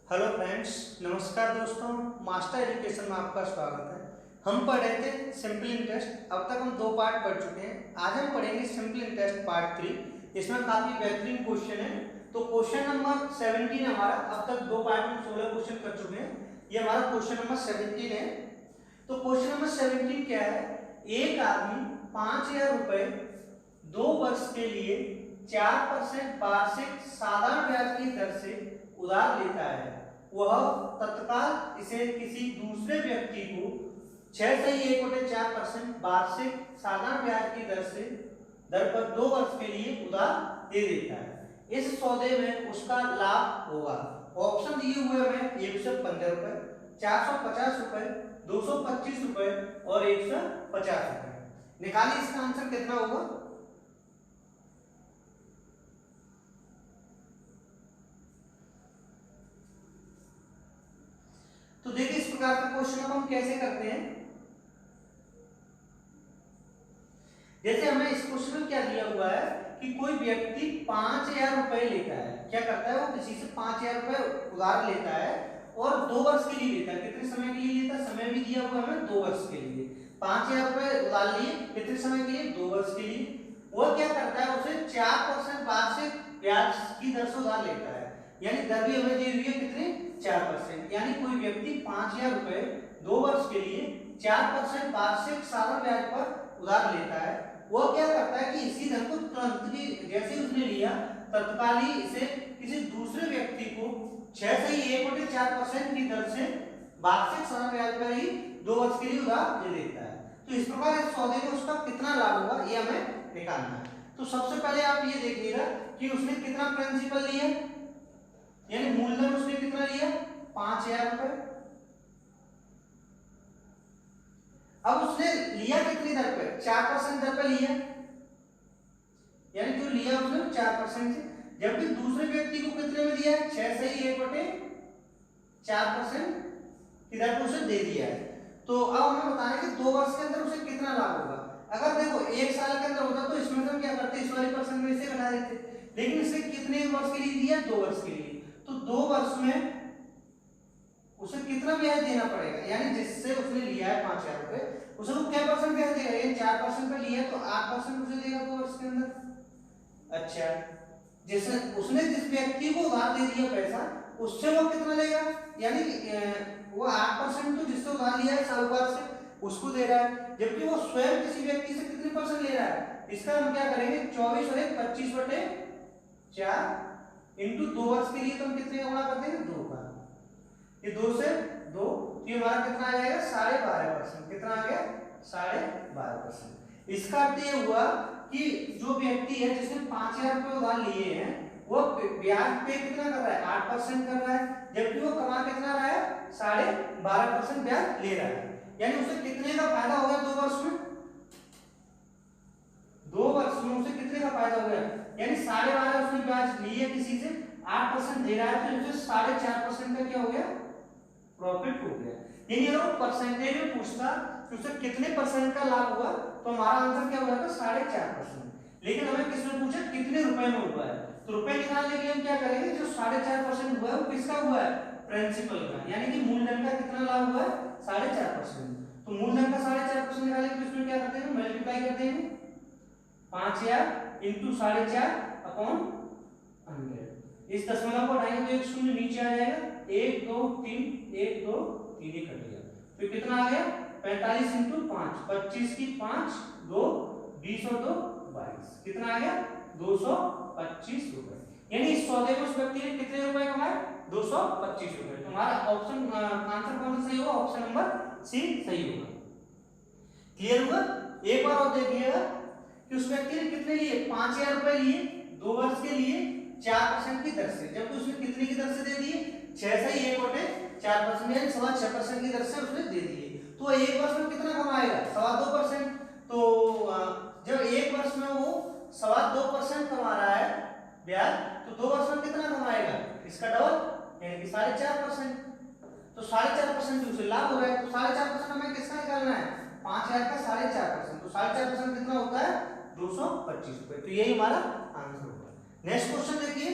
Hello friends, नमस्कार दोस्तों। Master education में आपका स्वागत है। हम पढ़ रहे थे सिंपल इंटरेस्ट। अब तक हम दो पार्ट पढ़ चुके हैं। आज हम पढ़ेंगे सिंपल इंटरेस्ट पार्ट 3। इसमें काफी बेहतरीन क्वेश्चन है। तो क्वेश्चन नंबर 17 हमारा, अब तक दो पार्ट में 16 क्वेश्चन कर चुके हैं। ये हमारा क्वेश्चन नंबर 17 है। तो क्वेश्चन नंबर 17 क्या है? एक आदमी 5,000 रुपए 2 वर्ष के लिए 4% वार्षिक साधारण ब्याज की दर से उधार लेता है। वह तत्काल इसे किसी दूसरे व्यक्ति को 6.1/4% वार्षिक साधारण ब्याज की दर पर 2 वर्ष के लिए उधार दे देता है। इस सौदे में उसका लाभ होगा। ऑप्शन दिए हुए हैं 115 रुपए, 450 रुपए, 225 रुपए और 150 रुपए। निकालिए इसका आंसर कितना होगा। तो देखिए, इस प्रकार का क्वेश्चन हम कैसे करते हैं। जैसे हमें इस क्वेश्चन में क्या दिया हुआ है कि कोई व्यक्ति 5,000 रुपए लेता है। क्या करता है? वो किसी से 5,000 रुपए उधार लेता है और 2 वर्ष के लिए लेता है। कितने समय के लिए लेता है? समय भी दिया हुआ है हमें 2 वर्ष के लिए। 5,000 रुपए उधार लिए, कितने समय के लिए? 2 वर्ष के लिए। वो क्या करता है? उसे 4% वार्षिक ब्याज की दर से उधार लेता है। यानी दर भी हमें दी हुई है कितनी? 4%। यानी कोई व्यक्ति 5,000 रुपए 2 वर्ष के लिए 4% वार्षिक साधारण ब्याज पर उधार लेता है। वो क्या करता है कि इसी धन को तुरंत ही जैसे ही उसने लिया, तत्काल ही इसे किसी दूसरे व्यक्ति को 6.1/4% की दर से वार्षिक साधारण ब्याज पर ही 2 वर्ष के लिए उधार दे देता है। तो इस प्रकार इस सौदे में उसका कितना लाभ होगा, ये हमें निकालना है। तो सबसे पहले आप ये देखिएगा कि उसने कितना प्रिंसिपल लिया, यानी मूलधन उसने कितना लिया? 5,000 रुपए। अब उसने लिया कितनी दर पे? 4% दर पे लिया, यानी जो लिया उसने 4% से। जबकि दूसरे व्यक्ति को कितने में दिया है? 6.1/4% की दर पे उसे दे दिया है। तो अब हमें बताना है कि 2 वर्ष के अंदर उसे कितना लाभ होगा। अगर देखो 1 साल के अंदर होता तो इसमें हम क्या करते? इस वाली परसेंट में इसे बना देते। लेकिन इसे कितने वर्ष के लिए दिया? 2 वर्ष के लिए। तो 2 वर्ष में उसे कितना ब्याज देना पड़ेगा? यानी जिससे उसने लिया है 5,000 रुपए, उसे वो क्या परसेंट ब्याज देगा? ये 4% पे लिया तो 8% उसे देगा 2 वर्ष के अंदर। अच्छा, जिसने उसने जिस व्यक्ति को उधार दे दिया पैसा, उससे वो कितना लेगा? यानी वो 8% तो जिससे उधार लिया है साहूकार से, उसको दे रहा है। जबकि वो स्वयं किसी व्यक्ति से कितने परसेंट ले रहा है? इसका हम क्या करेंगे? 24 और 25/4 इंटू 2 वर्ष के लिए तो हम कितने का गुणा कर देंगे? 2 का। ये 2 से 2, तो ये हमारा कितना आ जाएगा? 12.5%। कितना आ गया? 12.5%। इसका अर्थ ये हुआ कि जो व्यक्ति है जिसने 5,000 रुपए उधार लिए हैं, वो ब्याज पे कितना कर रहा है? 8% कर रहा है। जबकि वो कमा कितना रहा है? 12.5% ब्याज ले रहा है। यानी उसे कितने का फायदा हो गया 2 वर्ष में? 2 वर्ष में उसे कितने का फायदा हो गया? यानी 12.5 उसने ब्याज लिए किसी से, 8% दे रहा है, तो उसे 4.5% का क्या हो गया? प्रॉफिट हो गया। यानी अगर वो परसेंटेज में पूछता कि उसे कितने परसेंट का लाभ हुआ, तो हमारा आंसर क्या हो जाता? 4.5%। लेकिन हमें किसने पूछा? कितने रुपए में हुआ है। तो रुपए निकालने के लिए हम क्या करेंगे? जो 4.5% हुआ है वो किसका हुआ है? प्रिंसिपल का। यानी कि मूलधन का कितना लाभ हुआ है? 4.5%। तो मूलधन का 4.5% निकालेंगे तो इसमें क्या करते हैं? मल्टीप्लाई कर देंगे 5,000 इंटू 4.5/100। इस दशमलव को हटाएंगे तो एक शून्य नीचे आ जाएगा। 1 2 3 1 2 3 ही कट गया। फिर कितना आ गया? 45 इंटू 5, 25 की 5, 2 20 और 2 22। कितना आ गया? 225 रुपए। यानी इस सौदे में उस व्यक्ति ने कितने रुपए कमाए? 225 रुपए। तुम्हारा ऑप्शन आंसर कौन सा सही होगा? ऑप्शन नंबर सी सही होगा। क्लियर हुआ? एक बार और देखिएगा कि उस व्यक्ति ने कितने लिए? 5,000 रुपए लिए 2 वर्ष के लिए 4% की दर से। जबकि उसने कितने की दर से दे दिए? 6.1/4%, यानी 6.25% की दर से उसने दे दिए। तो 1 वर्ष में कितना कमाएगा? 2.25%। तो जब 1 वर्ष में वो 2.25% कमा रहा है ब्याज, तो 2 वर्ष में कितना कमाएगा? इसका डबल, यानी कि 4.5%। तो 4.5% उसे लाभ हो रहा है। तो 4.5% हमें किसका निकालना है? 5,000 का 4.5%। तो 4.5% कितना होता है? 225 रुपए। तो यही हमारा आंसर होगा। नेक्स्ट क्वेश्चन देखिए,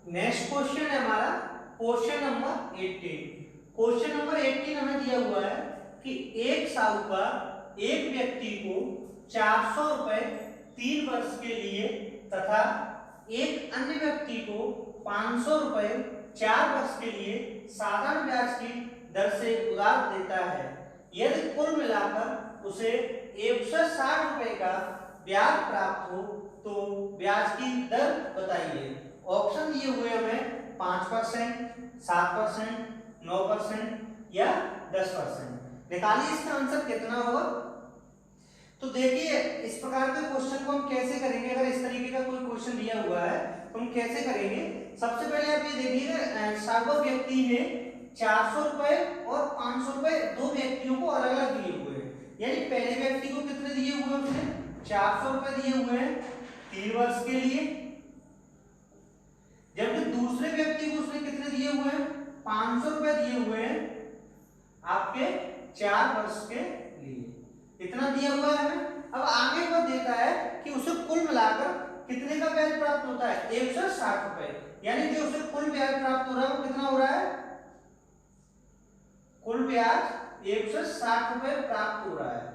नेक्स्ट क्वेश्चन है हमारा क्वेश्चन नंबर 18। क्वेश्चन नंबर 18 हमें दिया हुआ है कि एक साहूकार एक व्यक्ति को 400 रुपए 3 वर्ष के लिए तथा एक अन्य व्यक्ति को 500 रुपए 4 वर्ष के लिए साधारण ब्याज की दर से उधार देता है। यदि कुल मिलाकर उसे 160 रुपए का ब्याज प्राप्त हो तो ब्याज की दर बताइए। ऑप्शन दिए हुए हमें 5%, 7%, 9% या 10%। निकालिए इसका आंसर कितना होगा। तो देखिए इस प्रकार के क्वेश्चन को हम कैसे करेंगे। अगर इस तरीके का कोई क्वेश्चन दिया हुआ है तो हम कैसे करेंगे। सबसे पहले आप ये देखिए सार्वभौम व्यक्ति ने 400 रुपए और 500 रुपए दो व्यक्तियों को अलग अलग दिए हुए हैं। यानी पहले व्यक्ति को कितने दिए हुए हैं, उसने 400 रुपए दिए हुए हैं 3 वर्ष के लिए, जबकि दूसरे व्यक्ति को उसने कितने दिए हुए हैं 500 रुपए दिए हुए हैं आपके 4 वर्ष के लिए। इतना दिया हुआ है हमें। अब आगे वो देता है कि उसे कुल मिलाकर कितने का ब्याज प्राप्त होता है 160 रुपए। यानी जो उसे कुल ब्याज प्राप्त हो रहा है वो कितना हो रहा है, कुल ब्याज 160 रुपए प्राप्त हो रहा है।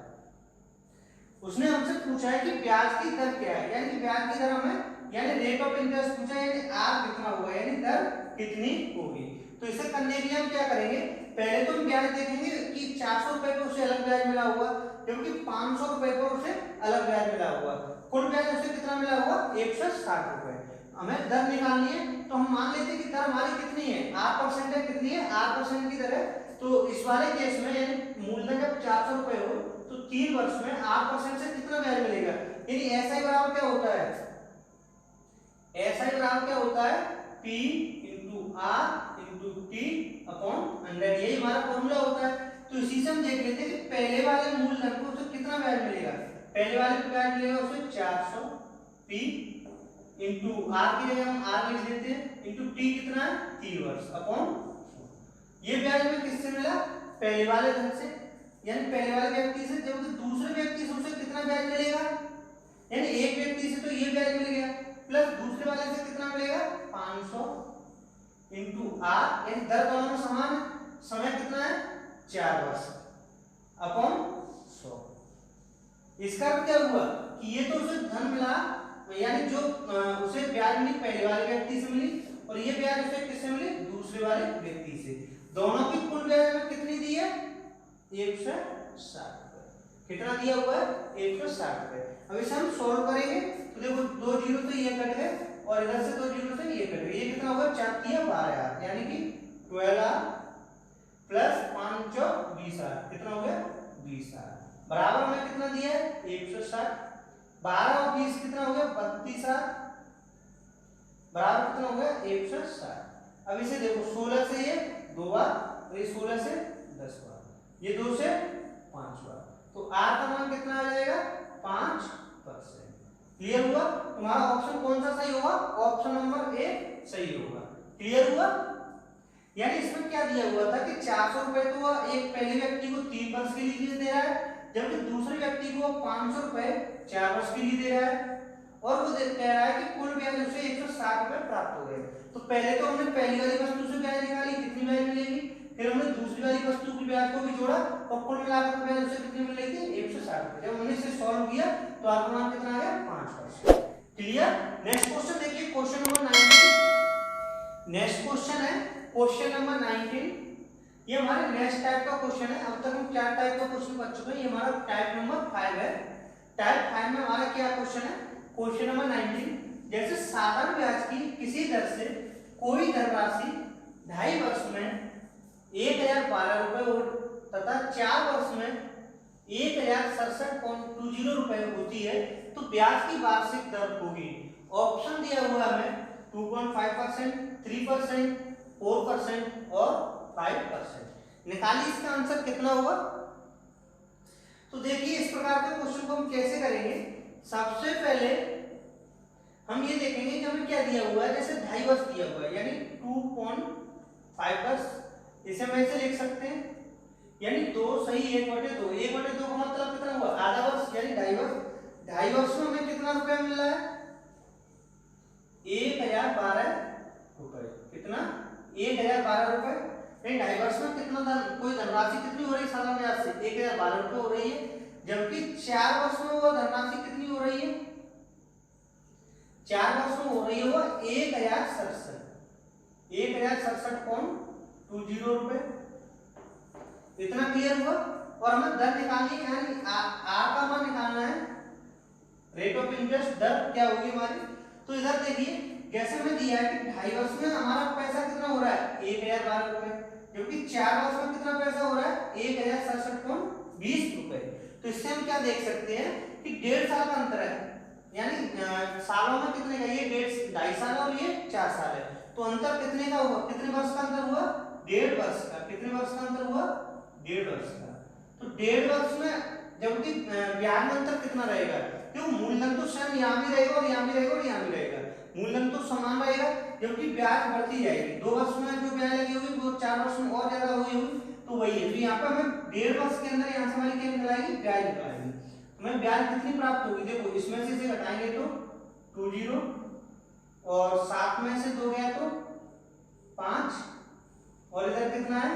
उसने हमसे पूछा है कि ब्याज की दर क्या है, यानी ब्याज की दर हमें यानी रेट ऑफ इंटरेस्ट पूछा है, यानी आर कितना होगा, यानी दर कितनी होगी। तो इसे करने के लिए हम क्या करेंगे, पहले तो हम ब्याज देखेंगे कि 400 रुपए पर उसे अलग ब्याज मिला हुआ, क्योंकि 500 रुपए पर उसे अलग ब्याज मिला हुआ, कुल ब्याज उसे कितना मिला हुआ 160 रुपए। हमें दर निकालनी है तो हम मान लेते हैं कि दर हमारी कितनी है 8% है। कितनी है 8% की दर है। तो इस वाले केस में यानी मूलधन जब 400 रुपए हो तो 3 वर्ष में 8% से कितना ब्याज मिलेगा, यानी ऐसा ही बराबर क्या होता है, ऐसा ही बराबर क्या होता है P into R into T upon 100। यही हमारा फॉर्मूला होता है। तो इसी से हम देख लेते हैं कि पहले वाले मूलधन को उसे कितना ब्याज मिलेगा। पहले वाले पे ब्याज मिलेगा उसे 400 P इंटू आर की जगह हम आर लिख देते हैं इंटू टी कितना है 3 वर्ष अपॉन ये ब्याज में किससे मिला, पहले वाले धन से, यानी पहले वाले व्यक्ति से। जबकि दूसरे व्यक्ति से उसे कितना ब्याज मिलेगा, यानी एक व्यक्ति से तो ये ब्याज मिल गया प्लस दूसरे वाले से कितना मिलेगा 500 इंटू आर, यानी दर दोनों में समान है। समय कितना है 4 वर्ष अपॉन 100। इसका अर्थ क्या हुआ कि ये तो उसे धन मिला, यानी जो उसे ब्याज मिली पहले वाले व्यक्ति से मिली और ये ब्याज उसे किससे मिली दूसरे वाले व्यक्ति से। दोनों की कुल ब्याज में कितनी दी है 160 रुपए। कितना दिया हुआ है 160 रुपए। अब इसे हम सॉल्व करेंगे तो देखो 2 जीरो तो ये कट गए और इधर से 2 जीरो से ये कट गए। ये कितना होगा 4 तिया 12 यानी कि 12 प्लस 5 20 कितना हो गया 20 बराबर हमें कितना दिया है 160। 12 और 20 कितना हो गया 32 बराबर कितना हो गया 160। अब इसे देखो 16 से ये 2 बार और ये 16 से 10 बार, ये 2 से 5 बार, तो आर का मान कितना आ जाएगा 5%। क्लियर हुआ। तुम्हारा ऑप्शन कौन सा सही होगा, ऑप्शन नंबर ए सही होगा। क्लियर हुआ। यानी इसमें क्या दिया हुआ था कि 400 रुपए तो एक पहले व्यक्ति को 3 वर्ष के लिए दे रहा है, जबकि दूसरे व्यक्ति को 500 रुपए 4 वर्ष के लिए दे रहा है और वो कह रहा है कि कुल ब्याज उसे 160 रुपए प्राप्त हो गए। तो पहले तो हमने पहली वाली वस्तु से ब्याज निकाली कितनी ब्याज मिलेगी, फिर हमने दूसरी वाली वस्तु की ब्याज को भी जोड़ा और कुल मिलाकर ब्याज उसे कितनी मिलेगी 160 रुपए। जब हमने इसे सॉल्व किया तो आपका मान कितना आ गया 5%। क्लियर। नेक्स्ट क्वेश्चन देखिए क्वेश्चन नंबर 19। नेक्स्ट क्वेश्चन है क्वेश्चन नंबर 19। ये हमारे नेक्स्ट टाइप का क्वेश्चन है। अब तक हम 4 टाइप का क्वेश्चन कर चुके हैं, ये हमारा टाइप नंबर 5 है। टाइप 5 में हमारा क्या क्वेश्चन है, क्वेश्चन नंबर 19। जैसे साधारण ब्याज की किसी दर से कोई धनराशि 2.5 वर्ष में 1012 रुपए और तथा 4 वर्ष में 1067.20 रुपए होती है तो ब्याज की वार्षिक दर होगी। ऑप्शन दिया हुआ है 2.5%, 3%, 4% और 5%। निकालिए इसका आंसर कितना होगा। तो देखिए इस प्रकार के क्वेश्चन को हम कैसे करेंगे। सबसे पहले हम ये देखेंगे कि हमें क्या दिया हुआ है। जैसे 2.5 वर्ष दिया हुआ है यानी 2.5 वर्ष, इसे हम ऐसे लिख सकते हैं यानी 2 सही 1/2। 1/2 का मतलब कितना हुआ आधा वर्ष यानी 2.5 वर्ष। 2.5 वर्ष में हमें कितना रुपया मिल रहा है 1012 रुपए। यानी ढाई वर्ष में कितना धन, कोई धनराशि कितनी हो रही है साधारण ब्याज से 1012 रुपये हो रही है, जबकि 4 वर्ष में वो धनराशि कितनी हो रही है, 4 वर्ष में हो रही है वो 1067 रुपए। इतना क्लियर हुआ। और हमें दर निकालनी है, यानी आर का मान निकालना है, रेट ऑफ इंटरेस्ट दर क्या होगी हमारी। तो इधर देखिए जैसे हमें दिया है कि 2.5 वर्ष में हमारा पैसा कितना हो रहा है 1012 रुपए, जबकि 4 वर्ष में कितना पैसा हो रहा है 1067.20 रुपए। तो इससे हम क्या देख सकते हैं कि 1.5 साल का अंतर है, यानी सालों में कितने का, ये 2.5 साल और ये 4 साल है, तो अंतर कितने का हुआ, कितने वर्ष का अंतर हुआ 1.5 वर्ष का। कितने वर्ष का अंतर हुआ 1.5 वर्ष का। तो 1.5 वर्ष में जबकि ब्याज में अंतर कितना रहेगा, क्यों मूलधन तो स्वयं यहाँ भी रहेगा और यहाँ भी रहेगा और यहाँ भी रहेगा, मूलधन तो समान रहेगा, जबकि ब्याज बढ़ती जाएगी। 2 वर्ष में जो ब्याज लगी होगी वो 4 वर्ष में और ज्यादा हुई होगी, तो वही है। तो यहाँ पे हमें 1.5 वर्ष के अंदर यहाँ से हमारी क्या निकल आएगी, ब्याज निकल आएगी। हमें ब्याज कितनी प्राप्त होगी, देखो इसमें से इसे घटाएंगे तो 20 और 7 में से 2 गया तो 5 और इधर कितना है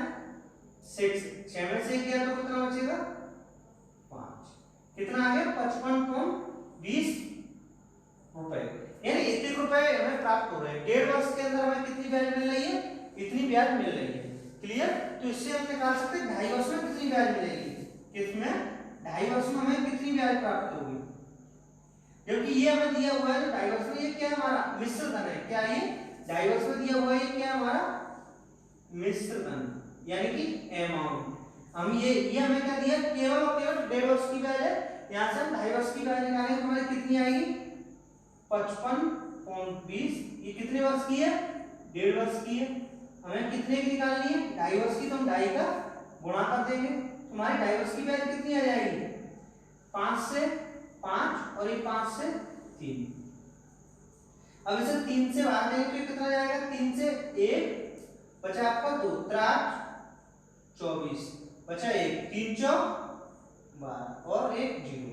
6 में से 1 गया तो कितना बचेगा 5, कितना आ गया 55.20 रुपए, यानी इतने रुपए हमें प्राप्त हो रहे हैं। 1.5 वर्ष के अंदर हमें कितनी ब्याज मिल रही है, इतनी ब्याज मिल रही है। क्लियर। तो इससे हम निकाल सकते हैं 2.5 वर्ष में कितनी ब्याज मिलेगी, किसमें 2.5 वर्ष में हमें कितनी ब्याज प्राप्त होगी, क्योंकि ये हमें दिया हुआ है 2.5 वर्ष में, ये क्या हमारा मिश्र धन है, क्या ये 2.5 वर्ष में दिया हुआ है, ये क्या हमारा मिश्र धन, यानी कि अमाउंट। हम ये हमें क्या दिया, केवल और केवल 1.5 वर्ष की ब्याज है, यहाँ से हम 2.5 वर्ष की ब्याज निकालेंगे तो हमारी कितनी आएगी 55.20। ये कितने वर्ष की है 1.5 वर्ष की है। हमें कितने की निकालनी है 2.5 वर्ष की, तो हम 2.5 का गुणा कर देंगे, तुम्हारी 2.5 वर्ष की ब्याज कितनी आ जाएगी 5 से 5 और ये 5 से 3। अब इसे 3 से भाग देंगे तो ये कितना जाएगा, 3 से 1 बचा आपका 2, 3 24 बचा 1, 3 चौक 12 और 1 0।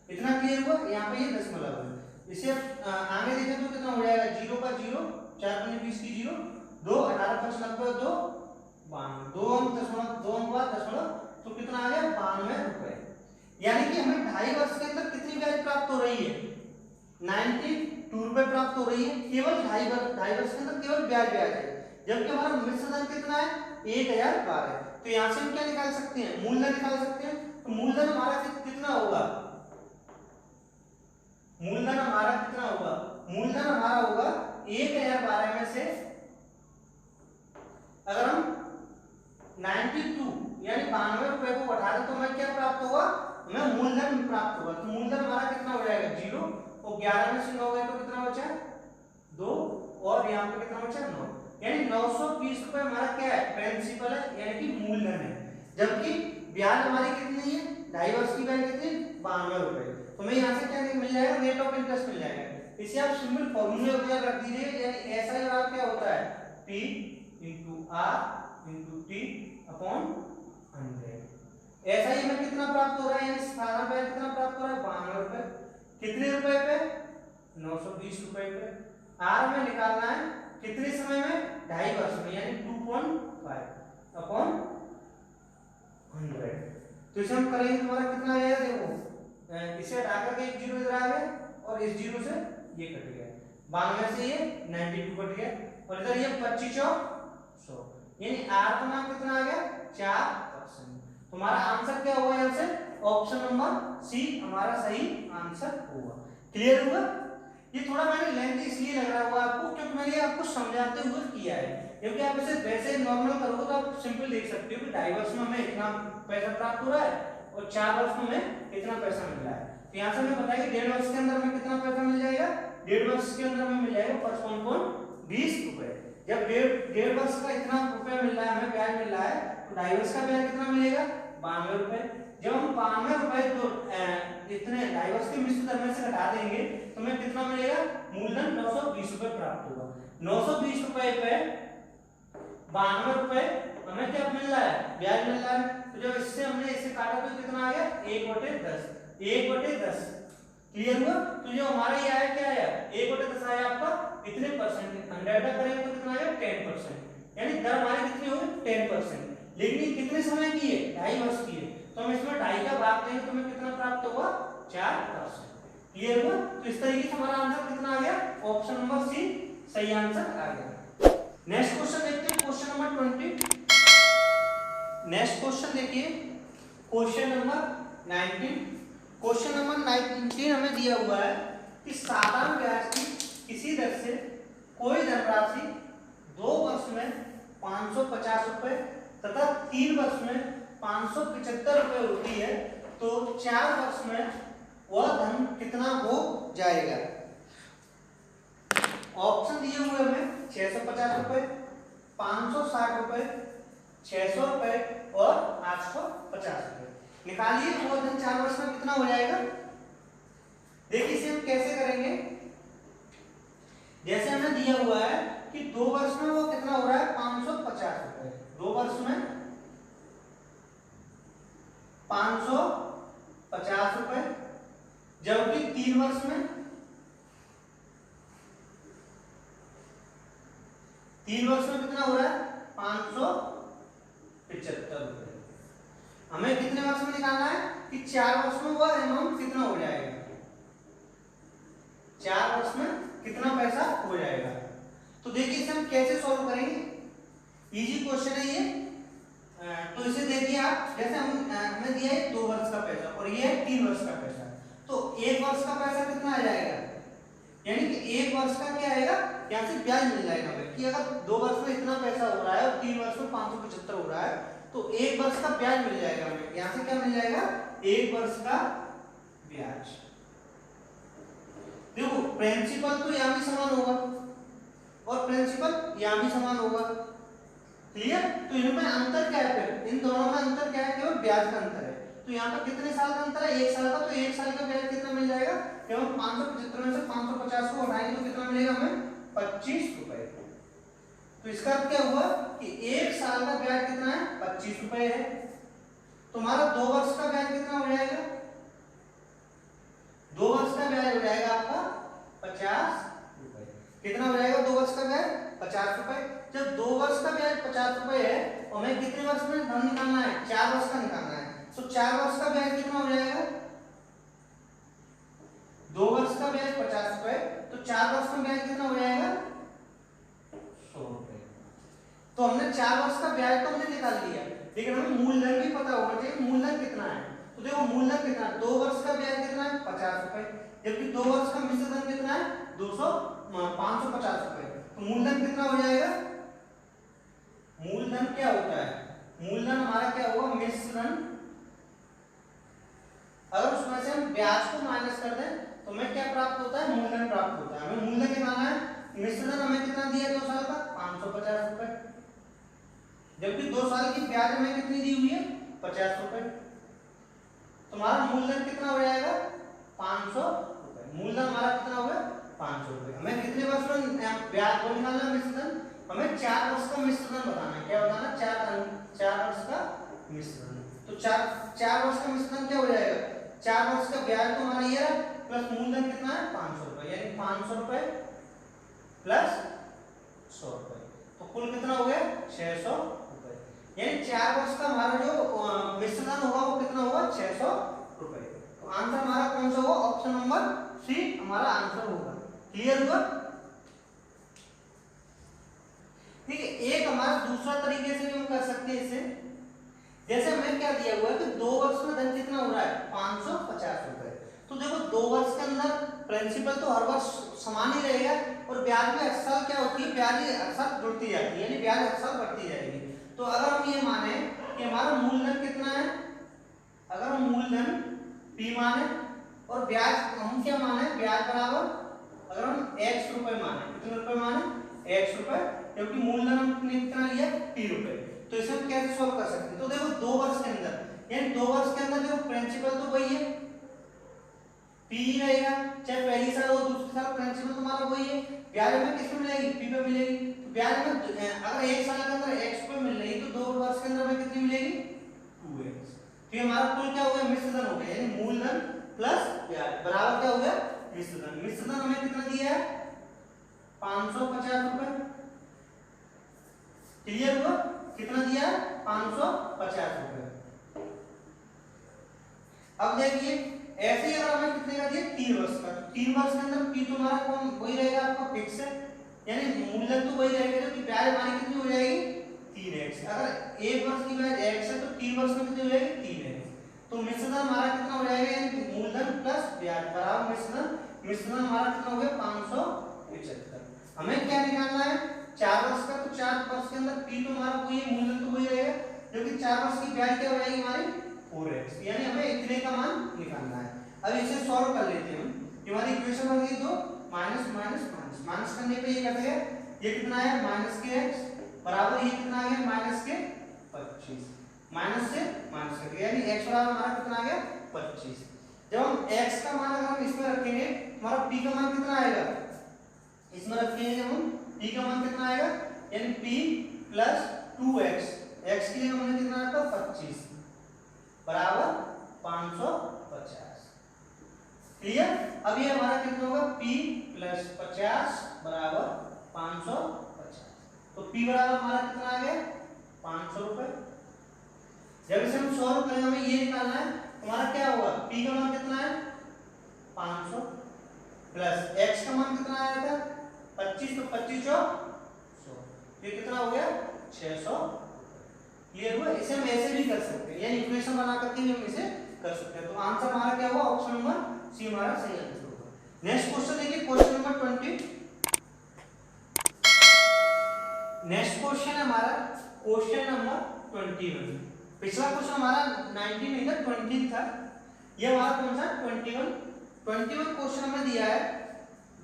इतना क्लियर हुआ। यहाँ पे ये दशमलव है, इसे आगे देखें तो कितना हो जाएगा 0 का 0, 4 × 20 की 0, 2 18 × 90 2 92, 2 अंक दशमलव 2 अंक बाद दशमलव, तो कितना आ गया 92 रुपए। यानी कि हमें 2.5 वर्ष के अंदर कितनी ब्याज प्राप्त हो रही है 92 रुपए प्राप्त हो रही है, केवल 2.5 वर्ष के अंदर केवल ब्याज है, जबकि हमारा मिश्र धन कितना है 1012 है। तो यहाँ से हम क्या निकाल सकते हैं, मूलधन निकाल सकते हैं। तो मूलधन हमारा कितना होगा, मूलधन हमारा कितना होगा, मूलधन हमारा होगा 1012 में से अगर हम 92 यानी 92 रुपए को बढ़ा दें तो हमें क्या प्राप्त होगा, हमें मूलधन प्राप्त होगा। तो मूलधन हमारा कितना हो जाएगा 0 और 11 में से 9 गए तो कितना बचा 2 और यहाँ पे कितना बचा 9, यानी 920 रुपए हमारा क्या है प्रिंसिपल है, यानी कि मूलधन है। जबकि ब्याज हमारी कितनी है 2.5 वर्ष की ब्याज कितनी 92 रुपए। तो हमें यहाँ से क्या मिल जाएगा, रेट ऑफ इंटरेस्ट मिल जाएगा। इसे आप सिंपल फॉर्मूले वगैरह रख दीजिए, यानी ऐसा ही और क्या होता है P × R × T अपॉन 100। ऐसा ही हमें कितना प्राप्त हो रहा है, यानी साधारण ब्याज कितना प्राप्त हो रहा है 92 रुपए, कितने रुपए पे 920 रुपए पे। R में निकालना है कितने समय में 2.5 वर्ष में, यानी 2.5 अपॉन 100। तो इसे हम करेंगे तुम्हारा कितना आ जाएगा, देखो इसे हटाकर के 1 0 इधर आ गया और इस 0 से ये कट गया, 92 से ये 92 कट गया और इधर ये 25 और 100, यानी R का मान कितना आ गया 4%। तुम्हारा आंसर क्या होगा, यहाँ से ऑप्शन नंबर सी हमारा सही आंसर होगा। क्लियर हुआ। ये थोड़ा मैंने लेंथ इसलिए लग रहा होगा आपको क्योंकि मैंने आपको समझाते हुए किया है, क्योंकि आप इसे वैसे नॉर्मल करोगे तो आप सिंपल देख सकते हो कि 2.5 वर्ष में हमें इतना पैसा प्राप्त हो रहा है और 4 वर्ष में हमें इतना पैसा मिल रहा है। तो यहाँ से हमें बताइए 1.5 वर्ष के अंदर में कितना पैसा मिल जाएगा, 1.5 वर्ष के अंदर में मिल जाएगा 55.20 रुपए। जब 1.5 वर्ष का इतना रुपया मिल रहा है, हमें ब्याज मिल रहा है, तो 2.5 वर्ष का ब्याज कितना मिलेगा 92 रुपए। जब हम 92 रुपए तो इतने 2.5 वर्ष के मिश्र दर में से घटा देंगे तो हमें कितना मिलेगा, मूलधन 920 रुपए प्राप्त होगा। 920 रुपए पे 92 रुपए हमें क्या मिल रहा है, ब्याज मिल रहा है। तो जब इससे हमने इसे काटा तो कितना आ गया 1/10, 1/10। क्लियर हुआ। तो जो हमारा ये आया क्या आया 1/10 आया आपका इतने परसेंट, 100 करेंगे तो कितना आएगा 10%। यानी दर हमारी कितनी होगी 10%। लेकिन ये कितने समय की है 2.5 वर्ष की है, तो हम इसमें 2.5 का भाग देंगे तो हमें कितना प्राप्त होगा 4%। क्लियर हुआ? तो इस तरीके से हमारा आंसर कितना आ गया, ऑप्शन नंबर सी सही आंसर आ गया। नेक्स्ट क्वेश्चन देखते हैं, क्वेश्चन नंबर 20। नेक्स्ट क्वेश्चन देखिए, क्वेश्चन नंबर 19। क्वेश्चन नंबर 19 हमें दिया हुआ है कि साधारण ब्याज की किसी दर से कोई धनराशि 2 वर्ष में 550 रुपए तथा 3 वर्ष में 575 रुपए होती है, तो 4 वर्ष में वह धन कितना हो जाएगा। ऑप्शन दिए हुए हमें 650 रुपए, 560 रुपए, 600 रुपए और 850 रुपए। निकालिए वो धन 4 वर्ष में कितना हो जाएगा। देखिए इसे हम कैसे करेंगे, जैसे हमें दिया हुआ है कि 2 वर्ष में वो कितना हो रहा है 550 रुपए, 2 वर्ष में 550 रुपए, जबकि 3 वर्ष में 3 वर्ष में कितना हो रहा है 575 रुपए। हमें कितने वर्ष में निकालना है कि 4 वर्ष में वह अमाउंट कितना हो जाएगा, 4 वर्ष में कितना पैसा हो जाएगा। तो देखिए इसे हम कैसे सॉल्व करेंगे, इजी क्वेश्चन है ये। तो इसे देखिए आप, जैसे हमें दिया है 2 वर्ष का पैसा और ये है 3 वर्ष का पैसा, तो 1 वर्ष का पैसा कितना आ जाएगा, यानी कि 1 वर्ष का क्या आएगा, यहाँ से ब्याज मिल जाएगा हमें कि अगर 2 वर्ष में इतना पैसा हो रहा है और 3 वर्ष में 575 हो रहा है, तो 1 वर्ष का ब्याज मिल जाएगा हमें। यहाँ से क्या मिल जाएगा 1 वर्ष का ब्याज। देखो प्रिंसिपल तो यहाँ भी समान होगा और प्रिंसिपल यहाँ भी समान होगा। क्लियर? तो इनमें अंतर क्या है, फिर इन दोनों में अंतर क्या है, केवल ब्याज का अंतर है। तो यहाँ पर कितने साल का अंतर है, 1 साल का, तो 1 साल का ब्याज कितना मिल जाएगा, केवल 575 में से 550 को हटाएंगे तो कितना मिलेगा हमें 25 रुपए। तो इसका अर्थ क्या हुआ कि 1 साल का ब्याज कितना है 25 रुपए है। तो हमारा 2 वर्ष का ब्याज कितना हो जाएगा, 2 वर्ष का ब्याज हो जाएगा आपका 50 रुपए। कितना हो जाएगा 2 वर्ष का ब्याज 50 रुपए। जब 2 वर्ष का ब्याज 50 रुपए है और हमें कितने वर्ष में धन निकालना है, 4 वर्ष का निकालना है, तो 4 वर्ष का ब्याज कितना हो जाएगा, 2 वर्ष का ब्याज 50 रुपए, तो 4 वर्ष का ब्याज कितना हो जाएगा 100 रुपए। तो हमने 4 वर्ष का ब्याज तो हमने निकाल लिया, लेकिन हमें मूलधन भी पता होना चाहिए, मूलधन कितना है। तो देखो मूलधन कितना है, 2 वर्ष का ब्याज कितना है 50 रुपए, जबकि 2 वर्ष का मिश्र धन कितना है 550 रुपए। तो मूलधन कितना हो जाएगा, मूलधन क्या होता है, मूलधन हमारा क्या होगा मिश्र धन। अगर उसमें से हम ब्याज को माइनस कर दें तो हमें क्या प्राप्त होता है, मूलधन प्राप्त होता है। हमें मूलधन निकालना है, मिश्र धन हमें कितना दिया 2 साल का 550 रुपए, जबकि 2 साल की ब्याज हमें कितनी दी हुई है 50 रुपए। तुम्हारा मूलधन कितना हो जाएगा 500 रुपए। मूलधन हमारा कितना होगा 500 रुपए। हमें कितने वर्ष में ब्याज को निकालना है, मिश्र धन हमें 4 वर्ष का मिश्र धन बताना है। क्या बताना, 4 वर्ष का मिश्र धन। तो 4 वर्ष का मिश्र धन क्या हो जाएगा, 4 वर्ष का ब्याज तो हमारा ये रहा प्लस मूलधन कितना है 500 रुपए, यानी 500 रुपए प्लस 100 रुपए, तो कुल कितना हो गया 600 रुपए। यानी 4 वर्ष का हमारा जो मिश्र धन होगा वो कितना होगा 600 रुपए। तो आंसर हमारा कौन सा होगा, ऑप्शन नंबर सी हमारा आंसर होगा। क्लियर हुआ? ठीक है, एक हमारा दूसरा तरीके से भी हम कर सकते हैं इसे। जैसे हमें क्या दिया हुआ है कि 2 वर्ष में धन कितना हो रहा है 550 रुपए। तो देखो 2 वर्ष के अंदर प्रिंसिपल तो हर वर्ष समान ही रहेगा और ब्याज में हर साल क्या होती है, ब्याज हर साल जुड़ती जाती है, यानी ब्याज हर साल बढ़ती जाएगी। तो अगर हम ये माने कि हमारा मूलधन कितना है, अगर हम मूलधन P माने और ब्याज हम क्या माने, ब्याज बराबर अगर हम x रुपए माने, कितने रुपए माने x रुपए, क्योंकि मूलधन हमने कितना लिया P रुपए। तो इसे हम कैसे सॉल्व कर सकते हैं, तो देखो 2 वर्ष के अंदर, यानी 2 वर्ष के अंदर देखो प्रिंसिपल तो वही है P ही रहेगा, चाहे पहली साल हो दूसरी साल प्रिंसिपल तुम्हारा वही है। ब्याज में किस पे मिलेगी, P पे मिलेगी। तो ब्याज में अगर 1 साल के अंदर x पे मिल रही तो 2 वर्ष के अंदर में कितनी मिलेगी 2x। तो ये हमारा कुल क्या हो गया, मिश्र धन हो गया, यानी मूलधन प्लस ब्याज बराबर क्या हो गया मिश्र धन। मिश्र धन हमें कितना दिया है 550 रुपए क्लियर हुआ? कितना दिया? 550 रुपए। अब देखिए ऐसे ही अगर हमें कितने का दिया? 3 वर्ष का, तो 3 वर्ष के अंदर पी तुम्हारा कौन वही रहेगा आपका फिक्स है, यानी मूलधन तो वही रहेगा, जो कि ब्याज हमारी कितनी हो जाएगी? 3x। अगर 1 वर्ष की ब्याज x है तो 3 वर्ष में कितनी हो जाएगी? 3x। तो मिश्रधन हमारा कितना हो जाएगा? यानी मूलधन प्लस ब्याज बराबर मिश्रधन। मिश्रधन हमारा कितना हो गया? 575। हमें क्या निकालना है? 4 वर्ष का, तो 4 वर्ष के अंदर पी तो हमारा वही है, मूलधन तो वही रहेगा, जो कि 4 वर्ष की ब्याज क्या हो जाएगी हमारी? 4x, यानी हमें इतने का मान निकालना है। अब इसे सॉल्व कर लेते हैं हम। हमारी इक्वेशन बन गई 2 माइनस माइनस माइनस, माइनस करने पे ये कट गया, ये कितना है? माइनस के x बराबर ये कितना आ गया? माइनस के 25, माइनस से माइनस कर दिया, यानी x बराबर हमारा कितना आ गया? 25। जब हम x का मान अगर हम इसमें रखेंगे, हमारा p का मान कितना आएगा? इसमें रखेंगे जब हम p का मान कितना आएगा? यानी p प्लस 2x, x के लिए हमने कितना रखा? 25 बराबर 550। क्लियर? अब ये हमारा कितना होगा? p प्लस 50 बराबर 550। तो p बराबर हमारा कितना आ गया? 500 रुपए। जब इसे हम सॉल्व करें, हमें ये निकालना है हमारा क्या होगा? p का मान कितना है? 500 प्लस x का मान कितना आया था? 25, तो 25 चौक 100, ये कितना हो गया? 600। क्लियर हुआ? इसे हम ऐसे भी कर सकते हैं, यानी इक्वेशन बना करके भी हम इसे कर सकते हैं। तो आंसर हमारा क्या हुआ? ऑप्शन नंबर सी हमारा सही आंसर होगा। नेक्स्ट क्वेश्चन देखिए, क्वेश्चन नंबर 20। नेक्स्ट क्वेश्चन है हमारा क्वेश्चन नंबर 21। पिछला क्वेश्चन हमारा 19 नहीं था, 20 था। ये हमारा कौन सा? 21 क्वेश्चन हमें दिया है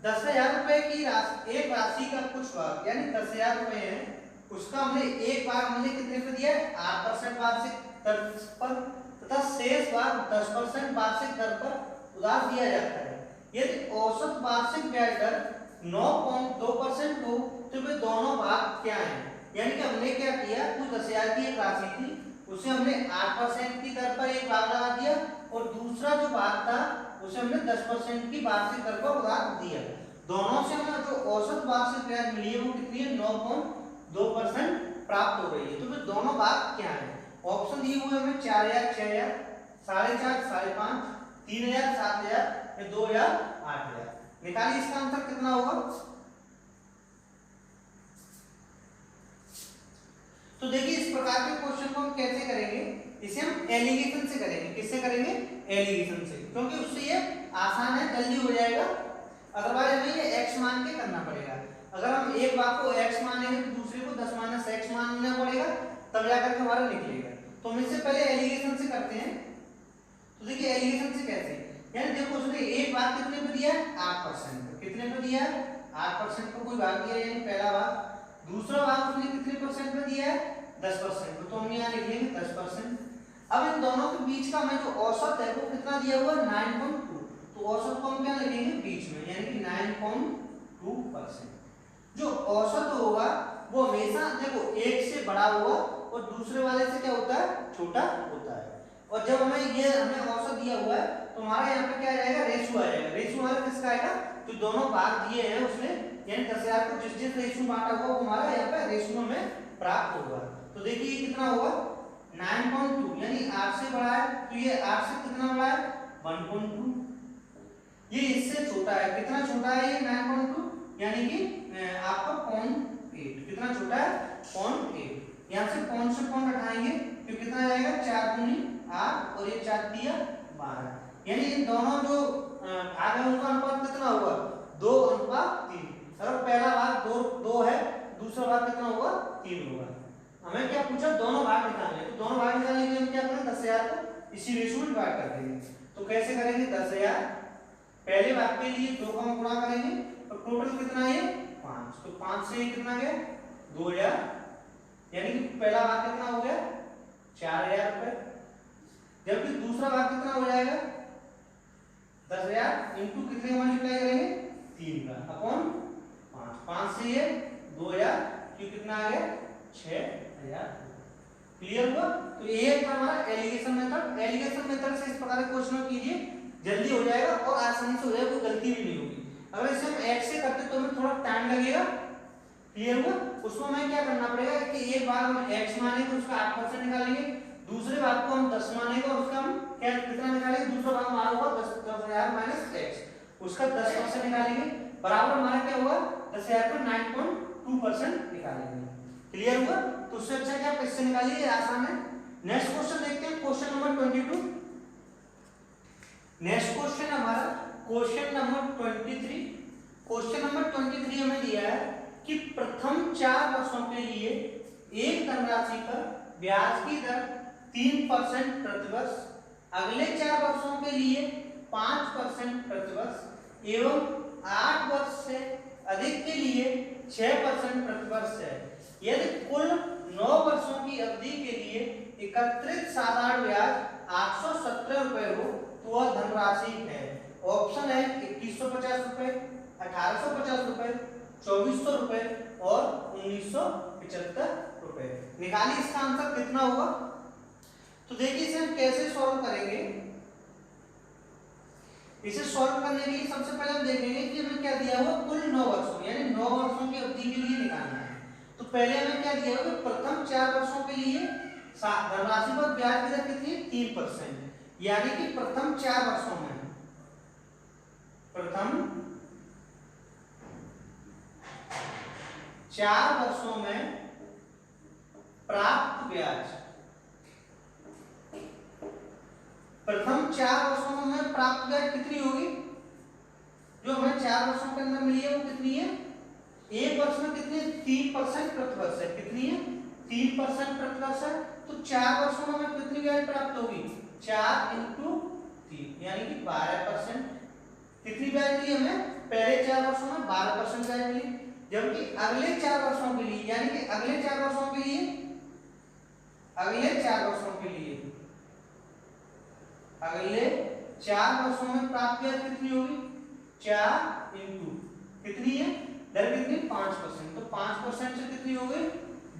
10,000 रुपए की राशि, एक राशि का कुछ भाग, यानी 10,000 रुपए है, उसका हमने एक भाग हमने कितने पे दिया है? 8% वार्षिक दर पर, तथा शेष भाग 10% वार्षिक दर पर उधार दिया जाता है। यदि औसत वार्षिक ब्याज दर 9.2% हो तो वे दोनों भाग क्या हैं? यानी कि हमने क्या किया? कुछ 10,000 की एक राशि थी, उसे हमने 8% की दर पर एक भाग लगा दिया, और दूसरा जो भाग था उसे हमने 10% की वार्षिक दर पर उधार दिया। दोनों से हमें जो औसत वार्षिक ब्याज मिली है वो कितनी है? 9.2% प्राप्त हो रही है। तो फिर दोनों भाग क्या है? ऑप्शन दिए हुए हमें 4,000, 6,000, 4.5, 5.5, 3,000, 7,000 या 2,000, 8,000। निकालिए इसका आंसर कितना होगा? तो देखिए इस प्रकार के क्वेश्चन को हम कैसे करेंगे? इसे हम एलिगेशन से करेंगे। किससे करेंगे? एलिगेशन से, क्योंकि उससे ये आसान है, जल्दी हो जाएगा। अदरवाइज हमें ये x मान के करना पड़ेगा। अगर हम एक भाग को x मानेंगे तो दूसरे को 10 माइनस x मानना पड़ेगा, तब जाकर के हमारा निकलेगा। तो हम इससे पहले एलिगेशन से करते हैं। तो देखिए एलिगेशन से कैसे, यानी देखो उसने एक भाग कितने पे दिया है? 8%। कितने पे दिया है? 8% पे कोई भाग दिया, यानी पहला भाग। दूसरा भाग उसने कितने परसेंट पे दिया है? 10%। तो हम यहाँ लिख लेंगे 10%। अब इन दोनों के बीच का हमें जो औसत है वो कितना दिया हुआ है? 9.2। तो औसत को हम क्या लिखेंगे? बीच में, यानी कि 9.2%। जो औसत होगा वो हमेशा देखो एक से बड़ा होगा और दूसरे वाले से क्या होता है? छोटा होता है। और जब हमें औसत दिया हुआ है तो हमारा यहाँ पे क्या आ जाएगा? रेशियो आ जाएगा। रेशियो हमारा किसका आएगा? तो दोनों भाग दिए हैं उसने, यानी 10,000 को जिस रेशियो बांटा हुआ वो हमारा यहाँ पे रेशियो में प्राप्त होगा। तो देखिए ये कितना होगा? 9.2, यानी 8 से बड़ा है, तो ये 8 से कितना बड़ा है? 1.2। ये इससे छोटा है, कितना छोटा है ये? 9.2, यानी कि आपका 0.8। कितना छोटा है? 0.8। यहाँ से पॉइंट से पॉइंट हटाएंगे तो कितना आएगा? 4 दूनी 8 और ये 4 तिया 12, यानी इन दोनों जो भाग है उनका अनुपात कितना होगा? 2:3। अगर पहला भाग 2 है, दूसरा भाग कितना होगा? 3 होगा। हमें क्या पूछा? दोनों भाग निकालने। तो दोनों भाग निकालने के लिए हम क्या करें? 10,000 को इसी रेशियो में डिवाइड कर देंगे। तो कैसे करेंगे? 10,000 पहले भाग के लिए 2 का हम गुणा करेंगे, और टोटल कितना है? 5। तो 5 से कितना गया? 2,000, यानी कि पहला भाग कितना हो गया? 4,000 रुपए। जबकि दूसरा भाग कितना हो जाएगा? 10,000 इंटू कितने का मल्टीप्लाई करेंगे? 3 का अपॉन 5। 5 से ये 2,000, क्यों कितना आ गया? 6,000। क्लियर हुआ? तो ये था हमारा एलिगेशन मेथड। एलिगेशन मेथड से इस प्रकार के क्वेश्चन कीजिए, जल्दी हो जाएगा और आसानी से हो जाएगा, कोई गलती भी नहीं होगी। अगर इसे हम x से करते तो हमें थोड़ा टाइम लगेगा, क्लियर हुआ? उसमें हमें क्या करना पड़ेगा कि एक बार हम x मानेंगे उसका 8% निकालेंगे, दूसरे बात को हम 10 मानेंगे और उसका हम क्या कितना निकालेंगे, दूसरा भाग हमारा होगा 10,000 माइनस x, उसका 10% निकालेंगे, बराबर हमारा क्या होगा 10,000 का 9.2% निकालेंगे। क्लियर हुआ? तो उससे अच्छा क्या आप इससे निकालिए, आसान है। नेक्स्ट क्वेश्चन देखते हैं, क्वेश्चन नंबर 22। नेक्स्ट क्वेश्चन हमारा क्वेश्चन नंबर 23। क्वेश्चन नंबर 23 हमें दिया है कि प्रथम 4 वर्षों के लिए एक धनराशि पर ब्याज की दर 3% प्रतिवर्ष, अगले 4 वर्षों के लिए 5% प्रतिवर्ष एवं 8 वर्ष से अधिक के लिए 6% प्रतिवर्ष है। यदि कुल 9 वर्षों की अवधि के लिए एकत्रित साधारण ब्याज 817 रुपए हो तो वह धनराशि है। ऑप्शन है 2150 रुपए, 1850 रुपए, 2400 रुपए और 1975 रुपए। निकालिए इसका आंसर कितना होगा। तो देखिए इसे हम कैसे सॉल्व करेंगे। इसे सॉल्व करने के लिए सबसे पहले हम देखेंगे कि हमें क्या दिया हुआ, कुल 9 वर्षों यानी 9 वर्षों की अवधि के लिए निकालना है। तो पहले हमें क्या दिया हुआ, प्रथम 4 वर्षों के लिए धनराशि पर ब्याज की दर कितनी है 3%, यानी कि प्रथम 4 वर्षों में, प्रथम 4 वर्षों में प्राप्त ब्याज, प्रथम 4 वर्षों में प्राप्त ब्याज कितनी होगी, जो हमें 4 वर्षों के अंदर मिली है वो कितनी है, एक वर्ष में कितनी 3% प्रतिवर्ष है, कितनी है 3% प्रतिवर्ष है। तो 4 वर्षों में हमें कितनी ब्याज प्राप्त होगी, 4 × 3 यानी कि 12%। कितनी ब्याज मिली हमें, पहले 4 वर्षों में 12% ब्याज मिली, जबकि अगले 4 वर्षों के लिए यानी कि अगले 4 वर्षों के लिए, अगले 4 वर्षों के लिए, अगले 4 वर्षों में प्राप्त ब्याज कितनी होगी, 4 × कितनी है दर कितनी 5%, तो 5% से कितनी हो गई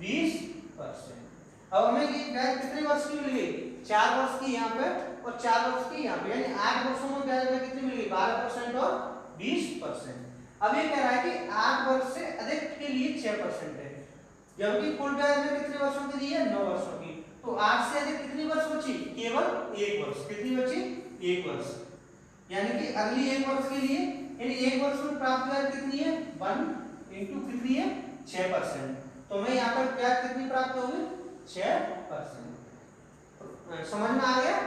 20%। अब हमें ये ब्याज कितने वर्ष की मिल गई, 4 वर्ष की यहाँ पे और 4 वर्ष की यहाँ पे, यानी 8 वर्षों में ब्याज में कितनी मिल गई 12% और 20%। अब ये कह रहा है कि 8 वर्ष से अधिक के लिए 6% है, जबकि कुल ब्याज में कितने वर्षों की दी है 9 वर्षों की, तो 8 से अधिक कितनी वर्ष बची, केवल 1 वर्ष, कितनी बची 1 वर्ष, यानी कि अगली 1 वर्ष के लिए, यानी 1 वर्ष में प्राप्त ब्याज कितनी है 1 × कितनी है 6%, तो हमें यहाँ पर ब्याज कितनी प्राप्त होगी 6%। समझ में आ गया?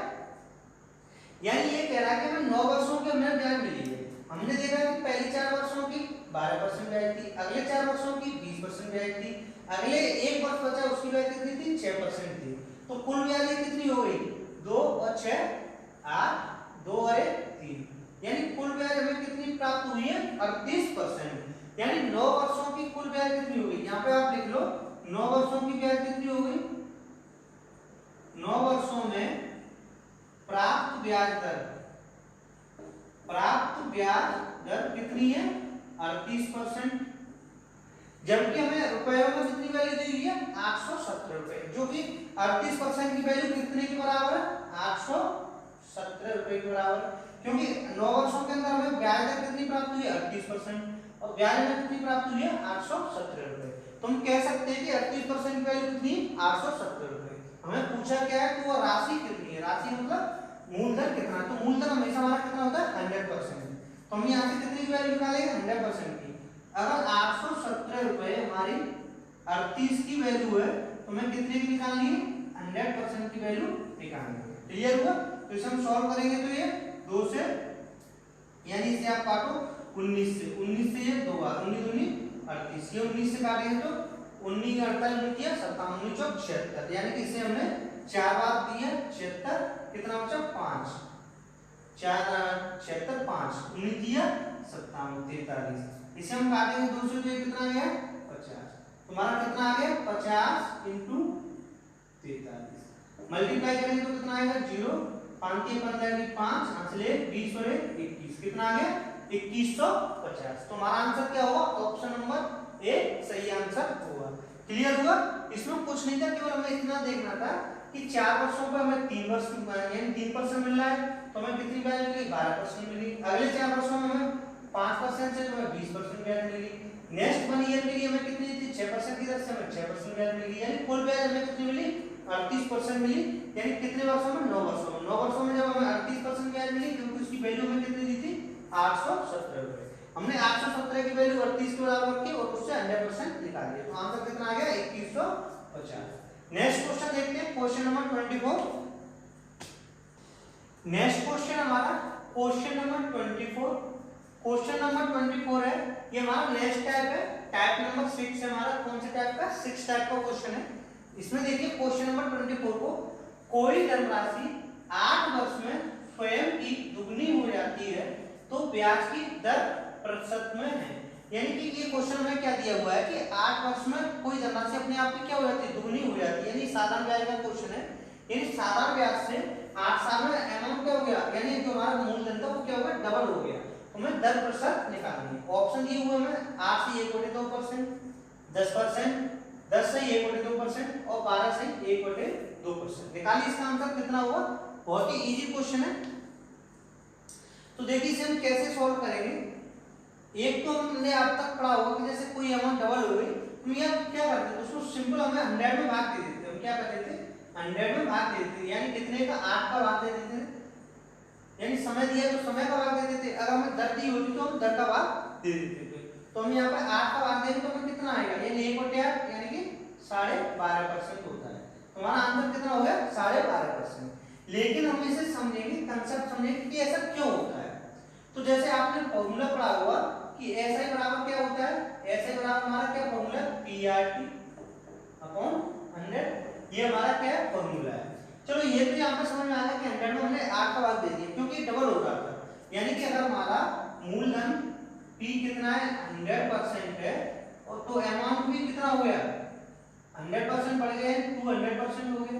यानी ये कह रहा है कि हमें 9 वर्षों की हमें ब्याज मिली है। हमने देखा कि पहली 4 वर्षों की 12% ब्याज थी, अगले 4 वर्षों की 20% ब्याज थी, अगले 1 वर्ष बचा उसकी ब्याज कितनी थी 6% थी, तो कुल ब्याज कितनी हो गई 2 और 6 8, 2 और 1 3, यानी कुल ब्याज हमें कितनी प्राप्त हुई है 38%। यानी 9 वर्षों की कुल ब्याज कितनी होगी, यहाँ पे आप लिख लो 9 वर्षों की ब्याज कितनी होगी, 9 वर्षों में प्राप्त ब्याज दर, प्राप्त ब्याज दर कितनी है 38%, जबकि हमें रुपयों में कितनी वैल्यू दी हुई है 817 रुपए, जो कि 38% की वैल्यू कितने के बराबर है 817 रुपए के बराबर, क्योंकि 9 वर्षों के अंदर हमें ब्याज दर कितनी प्राप्त हुई है 38% और ब्याज दर कितनी प्राप्त हुई है 817 रुपए। तो हम कह सकते हैं कि 38% की वैल्यू कितनी 817 रुपए। हमें पूछा क्या है कि वो राशि कितनी है, राशि मतलब मूलधन कितना, तो मूलधन हमेशा हमारा कितना होता है 100%, तो हम यहाँ से कितनी की वैल्यू निकालेंगे 100% की। अगर 817 रुपए हमारी 38 की वैल्यू है तो हमें कितने की निकालनी है 100% की वैल्यू निकालनी है। क्लियर हुआ? तो इसे हम सॉल्व करेंगे तो ये 2 से, यानी इसे आप काटो 19 से, 19 से ये 2 बार 19 दूनी 38, ये 19 से काटेंगे तो 19 का 48 किया 57, 19 चौक 76, यानी कि इसे हमने 4 बार दिया 76, कितना बचा 5, 4 76 5, 19 दिया 57 43, इसे हम काटेंगे 2 से, तो ये कितना आ गया 50, तुम्हारा कितना आ गया 50 × 43, मल्टीप्लाई करेंगे तो कितना आएगा 0, 5 के 15 की 5, हासिले 20 और 21, कितना आ गया 2150। तो हमारा आंसर क्या होगा, ऑप्शन नंबर ए सही आंसर होगा। क्लियर हुआ? इसमें कुछ नहीं था, केवल हमें इतना देखना था कि 4 वर्षों पर हमें 3 वर्ष यानी 3% मिल रहा है, तो हमें कितनी ब्याज मिली 12% मिली, अगले 4 वर्षों में हमें 5% से हमें 20% ब्याज मिलेगी, नेक्स्ट 1 ईयर के लिए हमें कितनी थी 6% की दर से हमें 6% ब्याज मिली, यानी कुल ब्याज हमें कितनी मिली 38% मिली, यानी कितने वर्षों में 9 वर्षों में। 9 वर्षों में जब हमें 38% ब्याज मिली क्योंकि उसकी वैल्यू हमें कितनी दी थी 817 रुपए। हमने 817 की वैल्यू 38 के बराबर रखी और उससे 100% निकाल दिया, तो आंसर कितना आ गया 2150। नेक्स्ट क्वेश्चन देखते हैं, क्वेश्चन नंबर 24। नेक्स्ट क्वेश्चन हमारा क्वेश्चन नंबर 24। क्वेश्चन नंबर 24 है, ये हमारा नेक्स्ट टाइप है, टाइप नंबर 6 है हमारा। कौन से टाइप का 6 टाइप का क्वेश्चन है। इसमें देखिए क्वेश्चन नंबर 24 को, कोई धनराशि 8 वर्ष में स्वयं की दुगनी हो जाती है तो ब्याज की दर प्रतिशत में है। यानी कि ये क्वेश्चन में क्या दिया हुआ है कि 8 वर्ष में कोई धनराशि अपने आप में क्या हो जाती है दुगनी हो जाती है, यानी साधारण ब्याज का क्वेश्चन है। यानी साधारण ब्याज से 8 साल में अमाउंट क्या हो गया, यानी जो हमारा मूलधन था वो क्या हो गया डबल हो गया, हमें दर प्रतिशत निकालनी है। ऑप्शन दिए हुए हमें 8 से 1/2%, 10%, 10 से 1/2% और 12 से 1/2%। निकालिए इसका आंसर कितना हुआ। बहुत ही इजी क्वेश्चन है। तो देखिए इसे हम कैसे सॉल्व करेंगे। एक तो हमने अब तक पढ़ा होगा कि जैसे कोई अमाउंट डबल हो गई तो ये क्या करते थे, उसको सिंपल हमें 100 में भाग दे देते। हम क्या करते थे 100 में भाग दे देते, यानी कितने का 8 का भाग दे देते, यानी समय दिया तो समय का भाग दे देते। अगर हमें दर दी होती तो हम दर का भाग दे देते थे। तो हम यहाँ पे 8 का भाग देंगे तो हमें कितना आएगा, यानी 1/8 यानी कि 12.5% होता है। तो हमारा आंसर कितना हो गया 12.5%। लेकिन हम इसे समझेंगे, कंसेप्ट समझेंगे कि ऐसा क्यों होता है। तो जैसे आपने फॉर्मूला पढ़ा हुआ कि SI बराबर क्या होता है, SI बराबर हमारा क्या फॉर्मूला PRT अपॉन 100, ये हमारा क्या है फॉर्मूला है। चलो ये तो यहाँ पे समझ में आ गया कि 100 में हमने 8 का भाग दे दिया क्योंकि डबल हो रहा था। यानी कि अगर हमारा मूलधन P कितना है 100% है और तो अमाउंट भी कितना हो गया 100% बढ़ गया, 200% हो गया,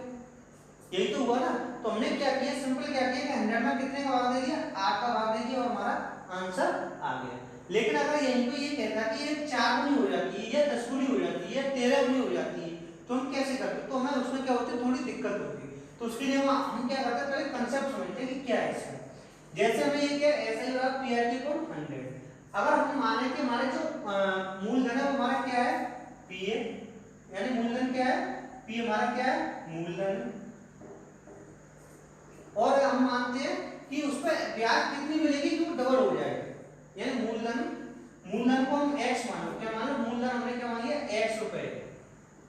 यही तो हुआ ना। तो हमने क्या किया, सिंपल क्या किया कि 100 में कितने का भाग दे दिया 8 का भाग दे दिया और हमारा आंसर आ गया। लेकिन अगर यहीं पे ये कहता कि ये 4 गुनी हो जाती है या 10 गुनी हो जाती है या 13 गुनी हो जाती है तो हम कैसे करते, तो हमें उसमें क्या होती है थोड़ी दिक्कत होती है। तो उसके लिए हम क्या करते हैं, पहले कंसेप्ट समझते हैं कि क्या है इसका। जैसे हमें ये क्या SI बराबर PRT को 100, अगर हम माने कि हमारे जो मूलधन है वो हमारा क्या है PA, यानी मूलधन क्या है P हमारा क्या है मूलधन, और हम मानते हैं कि उस पर ब्याज कितनी मिलेगी कि वो डबल हो जाएगा, यानी मूलधन को हम x मानो, क्या मानो मूलधन हमने क्या मान लिया x रुपए,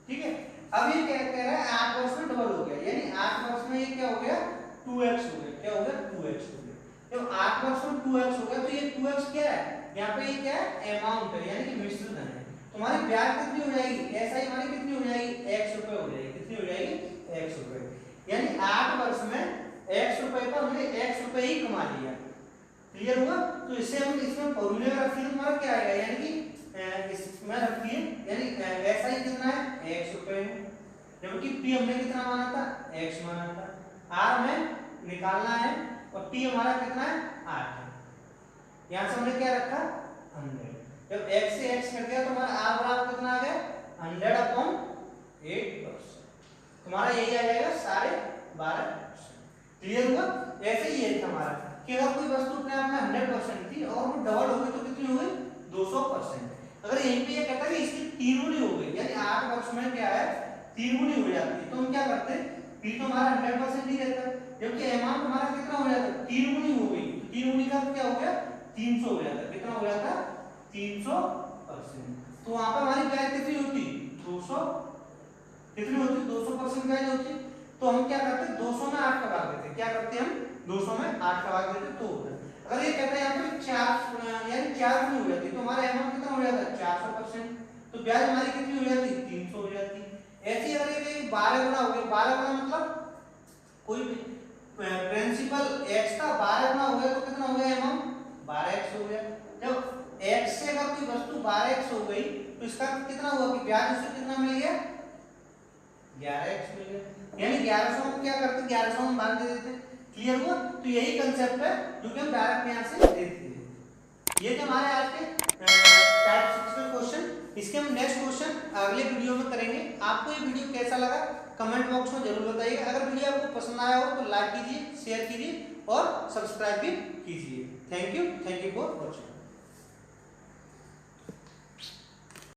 ठीक है। अब ये क्या कह रहा है 8 वर्ष में डबल हो गया, यानी 8 वर्ष में ये क्या हो गया 2x हो गया, क्या हो गया 2x हो गया। जब 8 वर्ष में 2x हो गया तो ये 2x क्या है, यहाँ पे ये क्या है अमाउंट है, यानी कि मिश्र धन है। तुम्हारी ब्याज कितनी हो जाएगी, SI हमारी कितनी हो जाएगी x रुपए हो जाएगी, कितनी हो जाएगी x रुपए, यानी 8 वर्ष में x रुपए पर हमने x रुपए ही कमा लिया। क्लियर हुआ। तो इसे हम इसमें फॉर्मूले में रखिए हमारा क्या आएगा, यानी कि इसमें रखिए यानी SI कितना है x रुपए है, जबकि P हमने कितना माना था x माना था, R हमें निकालना है और T हमारा कितना है 8 है। यहाँ से हमने क्या रखा 100, जब x से x कट गया तो हमारा R बराबर कितना आ गया 100/8%, तुम्हारा यही आ जाएगा 12.5%। क्लियर हुआ। ऐसे ही है हमारा कि अगर कोई वस्तु अपने आप में 100% थी और वो डबल हो गई तो कितनी हो गई 200%। अगर यहीं पे ये कहता है कि इसकी 3 गुनी हो गई, यानी 8 वर्ष में क्या है 3 गुनी हो जाती है, तो हम क्या करते हैं P तो हमारा 100% ही रहता है, जबकि अमाउंट हमारा कितना हो जाता है 3 गुनी हो गई, तो 3 गुनी का क्या हो गया 300 हो जाता है, कितना हो जाता 300%। तो वहां पर हमारी ब्याज कितनी होती 200, कितनी होती 200% ब्याज होती। तो हम क्या करते हैं 200 में 8 का भाग देते, क्या करते हैं हम 200 में 8 का भाग देते तो होता है। अगर ये कहता है यहाँ पे 4 यानी 4 गुनी हो जाती तो हमारा अमाउंट कितना हो जाता 400%, तो ब्याज हमारी कितनी हो जाती 300 हो जाती। ऐसी अगर ये 12 गुना हो गया, 12 गुना मतलब कोई प्रिंसिपल x का 12 गुना हो गया तो कितना हो गया अमाउंट 12x हो गया। जब x से अगर कोई वस्तु 12x हो गई तो इसका कितना हुआ कि ब्याज उससे कितना मिल गया 11x मिल गया, यानी 1100 हम क्या करते 1100 हम भाग दे देते। क्लियर हुआ। तो यही कंसेप्ट है जो कि हम डायरेक्ट यहां से देते हैं। ये थे हमारे आज के टाइप 6 के क्वेश्चन। इसके हम नेक्स्ट क्वेश्चन अगले वीडियो में करेंगे। आपको ये वीडियो कैसा लगा कमेंट बॉक्स में जरूर बताइएगा। अगर वीडियो आपको पसंद आया हो तो लाइक कीजिए, शेयर कीजिए और सब्सक्राइब भी कीजिए। Thank you for watching.